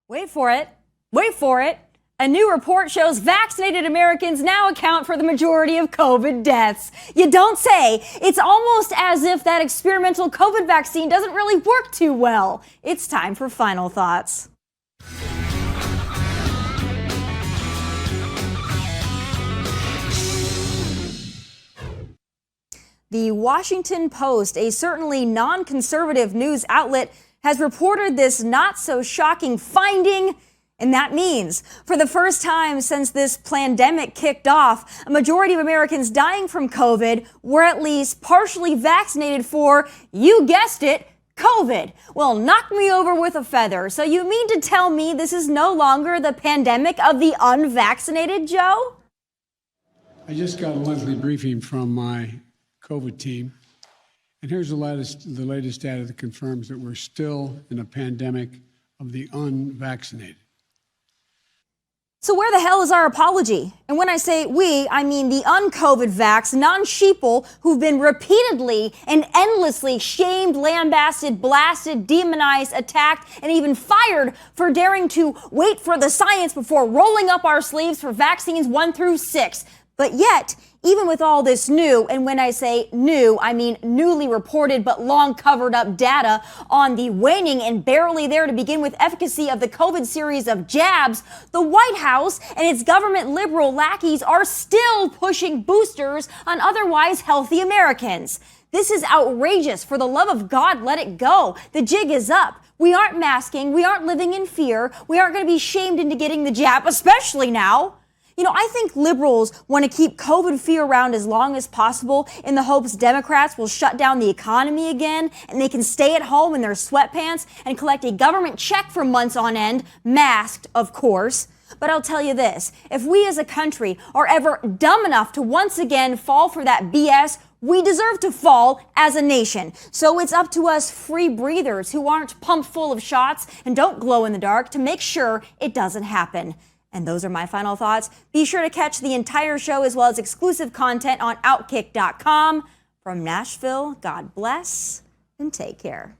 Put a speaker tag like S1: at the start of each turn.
S1: Wait for it. Wait for it. A new report shows vaccinated Americans now account for the majority of COVID deaths. You don't say. It's almost as if that experimental COVID vaccine doesn't really work too well. It's time for final thoughts. The Washington Post, a certainly non-conservative news outlet, has reported this not-so-shocking finding. And that means, for the first time since this pandemic kicked off, a majority of Americans dying from COVID were at least partially vaccinated for, you guessed it, COVID. Well, knock me over with a feather. So you mean to tell me this is no longer the pandemic of the unvaccinated, Joe?
S2: I just got a monthly briefing from my COVID team, and here's the latest data that confirms that we're still in a pandemic of the unvaccinated.
S1: So where the hell is our apology? And when I say we, I mean the un-COVID vax non-sheeple who've been repeatedly and endlessly shamed, lambasted, blasted, demonized, attacked, and even fired for daring to wait for the science before rolling up our sleeves for vaccines 1 through 6. But yet, even with all this new, and when I say new, I mean newly reported but long covered up data on the waning and barely there to begin with efficacy of the COVID series of jabs, the White House and its government liberal lackeys are still pushing boosters on otherwise healthy Americans. This is outrageous. For the love of God, let it go. The jig is up. We aren't masking. We aren't living in fear. We aren't going to be shamed into getting the jab, especially now. You know, I think liberals want to keep COVID fear around as long as possible in the hopes Democrats will shut down the economy again and they can stay at home in their sweatpants and collect a government check for months on end, masked, of course. But I'll tell you this, if we as a country are ever dumb enough to once again fall for that BS, we deserve to fall as a nation. So it's up to us free breathers who aren't pumped full of shots and don't glow in the dark to make sure it doesn't happen. And those are my final thoughts. Be sure to catch the entire show as well as exclusive content on Outkick.com. From Nashville, God bless and take care.